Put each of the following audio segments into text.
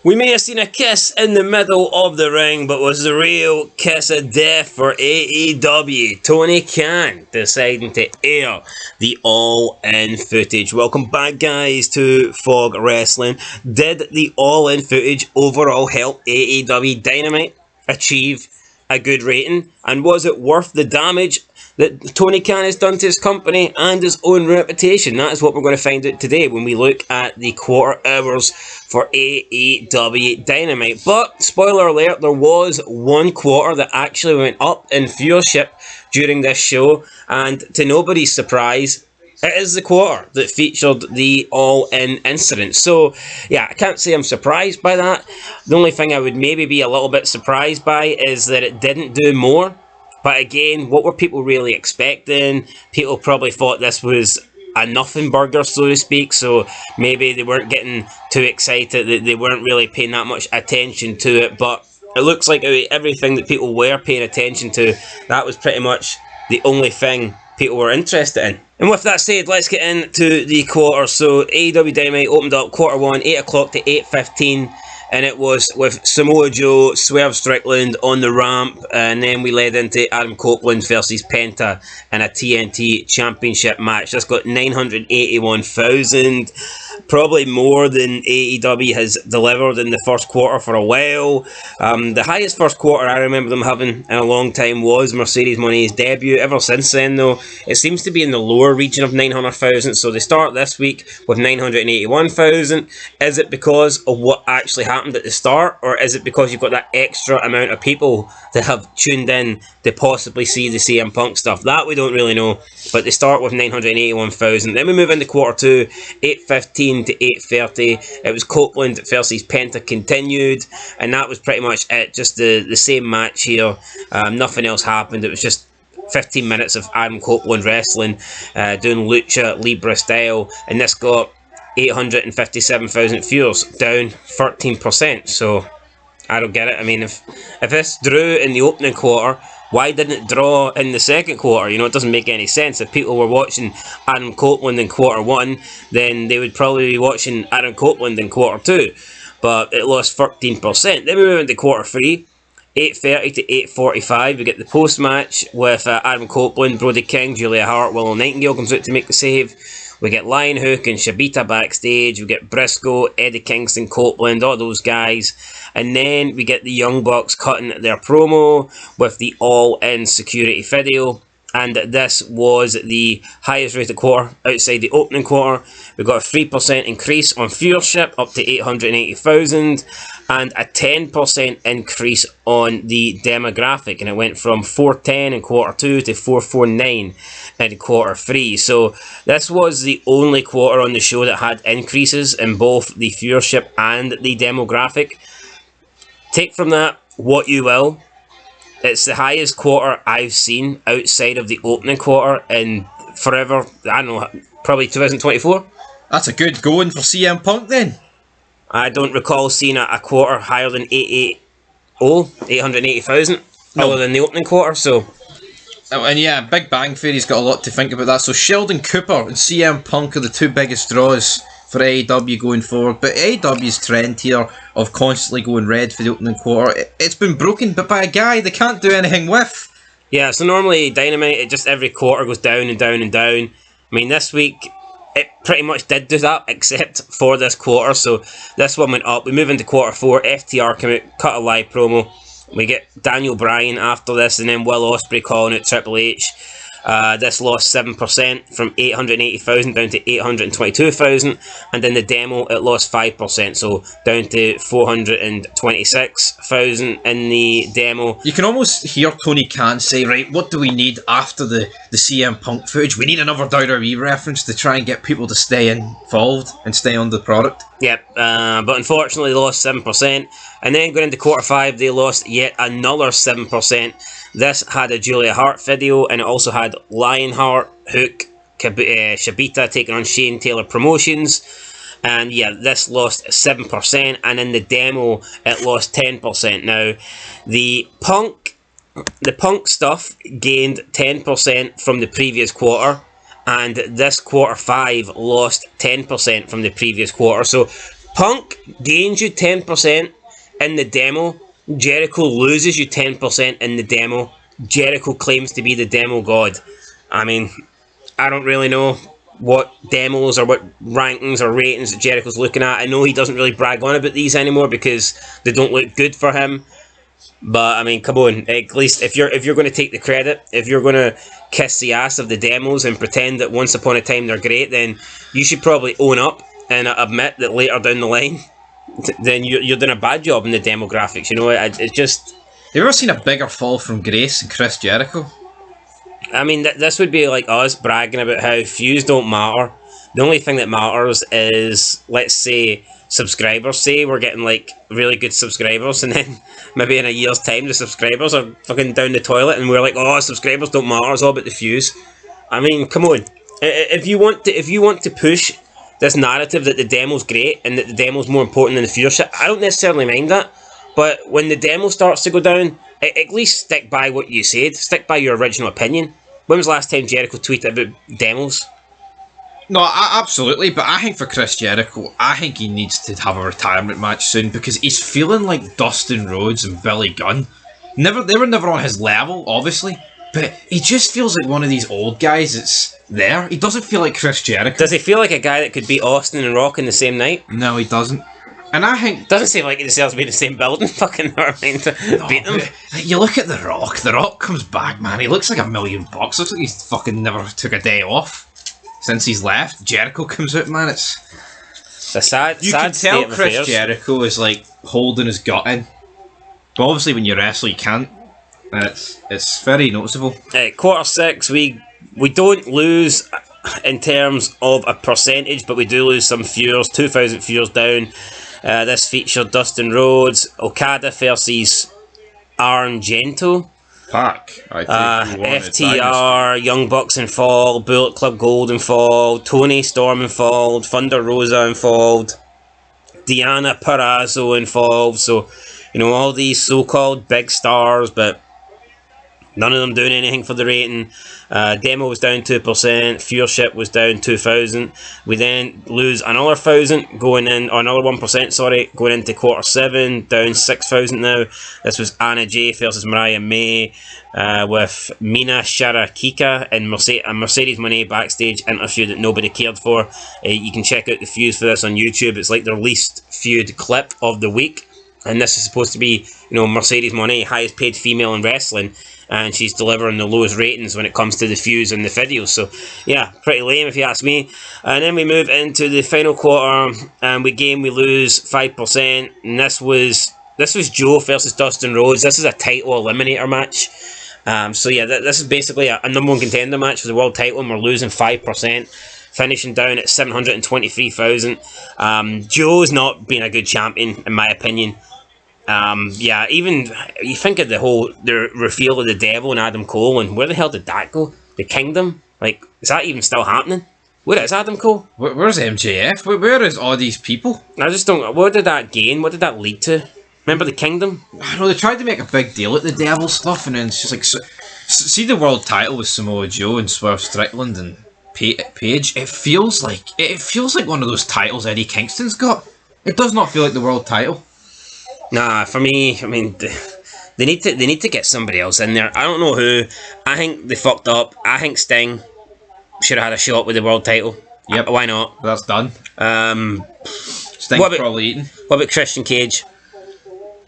We may have seen a kiss in the middle of the ring, but was the real kiss of death for AEW. Tony Khan deciding to air the all-in footage. Welcome back, guys, to Fog Wrestling. Did the all-in footage overall help AEW Dynamite achieve a good rating? And was it worth the damage that Tony Khan has done to his company and his own reputation? That is what we're going to find out today when we look at the quarter hours for AEW Dynamite. But, spoiler alert, there was one quarter that actually went up in viewership during this show, and to nobody's surprise, it is the quarter that featured the all-in incident. So, yeah, I can't say I'm surprised by that. The only thing I would maybe be a little bit surprised by is that it didn't do more. But again, what were people really expecting? People probably thought this was a nothing burger, so to speak, so maybe they weren't getting too excited, that they weren't really paying that much attention to it. But it looks like everything that people were paying attention to, that was pretty much the only thing people were interested in. And with that said, let's get into the quarter. So AEW Dynamite opened up quarter one, 8 o'clock to 8:15. And it was with Samoa Joe, Swerve Strickland on the ramp, and then we led into Adam Copeland versus Penta in a TNT Championship match. That's got 981,000, probably more than AEW has delivered in the first quarter for a while. The highest first quarter I remember them having in a long time was Mercedes Moné's debut. Ever since then, though, it seems to be in the lower region of 900,000. So they start this week with 981,000. Is it because of what actually happened at the start, or is it because you've got that extra amount of people that have tuned in to possibly see the CM Punk stuff? That we don't really know, but they start with 981,000. Then we move into quarter two, 8:15 to 8:30. It was Copeland versus Penta continued, and that was pretty much it. Just the same match here. Nothing else happened. It was just 15 minutes of Adam Copeland wrestling, doing Lucha Libre style, and this got 857,000 viewers, down 13%. So I don't get it. I mean, if this drew in the opening quarter, why didn't it draw in the second quarter? You know, it doesn't make any sense. If people were watching Adam Copeland in quarter one, then they would probably be watching Adam Copeland in quarter two. But it lost 13%. Then we move into quarter three, 8:30 to 8:45. We get the post match with Adam Copeland, Brody King, Julia Hart, Willow Nightingale comes out to make the save. We get Lion Hook and Shibata backstage. We get Briscoe, Eddie Kingston, Copeland, all those guys. And then we get the Young Bucks cutting their promo with the all-in security video. And this was the highest rated quarter outside the opening quarter. We got a 3% increase on viewership up to 880,000. And a 10% increase on the demographic, and it went from 410 in quarter two to 449 in quarter three. So this was the only quarter on the show that had increases in both the viewership and the demographic. Take from that what you will. It's the highest quarter I've seen outside of the opening quarter in forever. I don't know, probably 2024. That's a good going for CM Punk then. I don't recall seeing a quarter higher than 880,000, other than the opening quarter, so... Oh, and yeah, Big Bang Theory's got a lot to think about that. So Sheldon Cooper and CM Punk are the two biggest draws for AEW going forward. But AEW's trend here of constantly going red for the opening quarter, it's been broken, but by a guy they can't do anything with. Yeah, so normally Dynamite, it just every quarter goes down and down and down. I mean, this week... it pretty much did do that, except for this quarter, so this one went up. We move into quarter four, FTR came out, cut a live promo. We get Daniel Bryan after this, and then Will Ospreay calling out Triple H. This lost 7% from 880,000 down to 822,000, and then the demo it lost 5%, so down to 426,000 in the demo. You can almost hear Tony Khan say, right, what do we need after the CM Punk footage? We need another WWE reference to try and get people to stay involved and stay on the product. Yep, but unfortunately they lost 7%, and then going into quarter five they lost yet another 7%. This had a Julia Hart video, and it also had Lionheart, Hook, Shibata taking on Shane Taylor Promotions. And yeah, this lost 7%, and in the demo, it lost 10%. Now, the Punk stuff gained 10% from the previous quarter, and this quarter 5 lost 10% from the previous quarter. So Punk gains you 10% in the demo. Jericho loses you 10% in the demo. Jericho claims to be the demo god. I mean, I don't really know what demos or what rankings or ratings that Jericho's looking at. I know he doesn't really brag on about these anymore because they don't look good for him. But I mean, come on. At least if you're going to take the credit, if you're going to kiss the ass of the demos and pretend that once upon a time they're great, then you should probably own up and admit that later down the line, then you're doing a bad job in the demographics. You know, it's just. You ever seen a bigger fall from grace than Chris Jericho? I mean, this would be like us bragging about how views don't matter. The only thing that matters is, let's say, subscribers. Say we're getting like really good subscribers, and then maybe in a year's time the subscribers are fucking down the toilet, and we're like, oh, subscribers don't matter. It's all about the views. I mean, come on. If you want to push this narrative that the demo's great and that the demo's more important than the viewership, I don't necessarily mind that. But when the demo starts to go down, at least stick by what you said. Stick by your original opinion. When was the last time Jericho tweeted about demos? No, absolutely, but I think for Chris Jericho, I think he needs to have a retirement match soon because he's feeling like Dustin Rhodes and Billy Gunn. They were never on his level, obviously, but he just feels like one of these old guys that's there. He doesn't feel like Chris Jericho. Does he feel like a guy that could beat Austin and Rock in the same night? No, he doesn't. And I think... Doesn't seem like he deserves to be in the same building, fucking never mind to beat them. You look at The Rock comes back, man, he looks like $1 million. Looks like he's fucking never took a day off since he's left. Jericho comes out, man, it's... A sad You can state tell of Chris affairs. Jericho is like holding his gut in. But obviously when you wrestle you can't. And it's very noticeable. Quarter 6, we don't lose in terms of a percentage, but we do lose some viewers, 2,000 viewers down. This featured Dustin Rhodes, Okada versus Argento, Pac, FTR, Young Bucks involved, Bullet Club Gold involved, Tony Storm involved, Thunder Rosa involved, Diana Perazzo involved. So, you know, all these so-called big stars, but none of them doing anything for the rating. Demo was down 2%. Viewership was down 2,000. We then lose another 1,000 going in, or another 1%, sorry, going into quarter 7, down 6,000 now. This was Anna Jay versus Mariah May with Mina Sharakika and Mercedes Moné backstage interview that nobody cared for. You can check out the views for this on YouTube. It's like their least viewed clip of the week. And this is supposed to be, you know, Mercedes Moné, highest paid female in wrestling, and she's delivering the lowest ratings when it comes to the views and the videos. So, yeah, pretty lame if you ask me. And then we move into the final quarter, and we lose 5%. And this was Joe versus Dustin Rhodes. This is a title eliminator match. So yeah, this is basically a number one contender match for the world title, and we're losing 5%. Finishing down at 723,000. Joe's not been a good champion, in my opinion. Yeah, even you think of the reveal of the Devil and Adam Cole, and where the hell did that go? The Kingdom? Like, is that even still happening? Where is Adam Cole? Where's MJF? Where is all these people? I just don't. What did that gain? What did that lead to? Remember the Kingdom? I know they tried to make a big deal at the Devil stuff, and then it's just like, see the world title with Samoa Joe and Swerve Strickland and Paige. It feels like one of those titles Eddie Kingston's got. It does not feel like the world title. Nah, for me, I mean, they need to get somebody else in there. I don't know who. I think they fucked up. I think Sting should have had a shot with the world title. Yep. Why not? That's done. Sting's probably eaten. What about Christian Cage?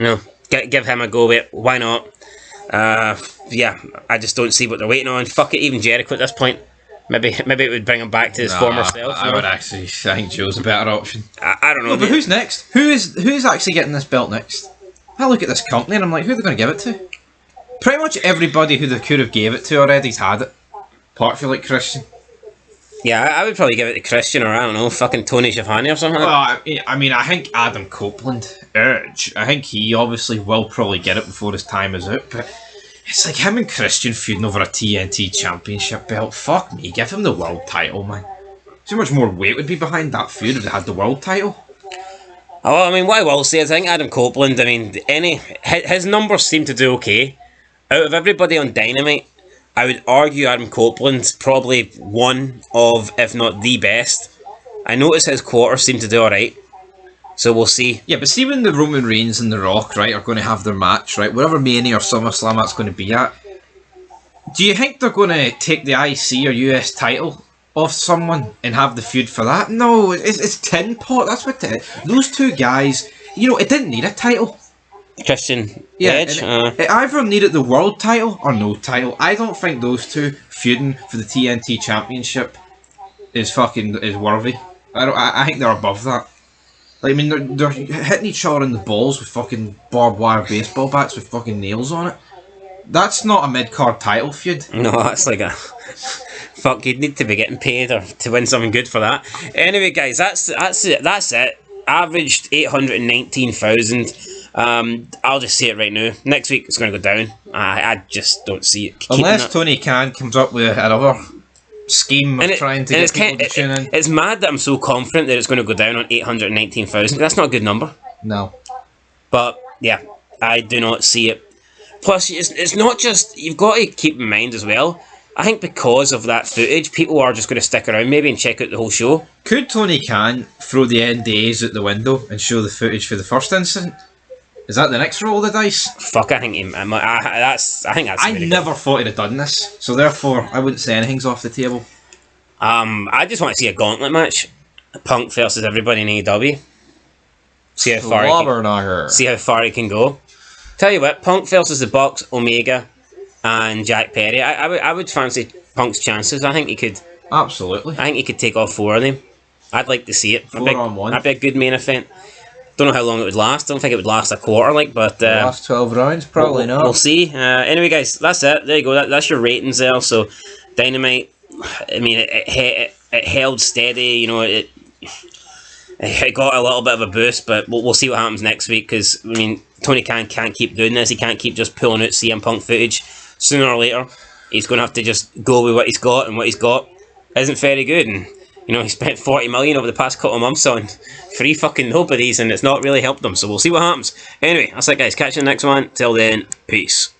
No, give him a go with it. Why not? Yeah, I just don't see what they're waiting on. Fuck it, even Jericho at this point. Maybe it would bring him back to his former self. I would actually think Joe's a better option. I don't know. No, but who's next? Who's actually getting this belt next? I look at this company and I'm like, who are they going to give it to? Pretty much everybody who they could have gave it to already's had it. Apart from like Christian. Yeah, I would probably give it to Christian, or I don't know, fucking Tony Schiavone or something. Well, I mean, I think Adam Copeland, Edge, I think he obviously will probably get it before his time is out, but it's like him and Christian feuding over a TNT championship belt. Fuck me, give him the world title, man. So much more weight would be behind that feud if they had the world title. Oh, I mean, what I will say is I think Adam Copeland, I mean, his numbers seem to do okay. Out of everybody on Dynamite, I would argue Adam Copeland's probably one of, if not the best. I notice his quarters seem to do alright. So we'll see. Yeah, but see when the Roman Reigns and The Rock, right, are going to have their match, right, whatever Mania or SummerSlam that's going to be at, do you think they're going to take the IC or US title off someone and have the feud for that? No, it's tin pot. That's what those two guys, it didn't need a title. Christian Edge. It either needed the world title or no title. I don't think those two feuding for the TNT Championship is worthy. I think they're above that. Like, I mean, they're hitting each other in the balls with fucking barbed wire baseball bats with fucking nails on it. That's not a mid-card title feud. No, that's like a... Fuck, you'd need to be getting paid or to win something good for that. Anyway, guys, that's it. Averaged 819,000. I'll just say it right now. Next week, it's going to go down. I just don't see it. Unless Tony Khan comes up with another scheme of trying to get people to tune in. It's mad that I'm so confident that it's going to go down on 819,000. That's not a good number. No. But, yeah, I do not see it. Plus, it's not just... You've got to keep in mind as well, I think because of that footage, people are just going to stick around maybe and check out the whole show. Could Tony Khan throw the NDAs out the window and show the footage for the first incident? Is that the next roll of the dice? Fuck, I think that's. I never thought he'd have done this, so therefore I wouldn't say anything's off the table. I just want to see a gauntlet match, Punk versus everybody in AEW. See how far he can go. Tell you what, Punk versus the Bucks, Omega, and Jack Perry. I would fancy Punk's chances. I think he could. Absolutely. I think he could take off 4 of them. I'd like to see it. 4-on-1. That'd be a good main event. Don't know how long it would last. Don't think it would last a quarter, but last 12 rounds, probably not. We'll see. Anyway, guys, that's it. There you go. That's your ratings there. So, Dynamite. I mean, it held steady. It got a little bit of a boost, but we'll see what happens next week. Because I mean, Tony Khan can't keep doing this. He can't keep just pulling out CM Punk footage. Sooner or later, he's going to have to just go with what he's got, and what he's got isn't very good. And he spent 40 million over the past couple of months on free fucking nobodies, and it's not really helped them. So we'll see what happens. Anyway, that's it, guys. Catch you in the next one. Till then, peace.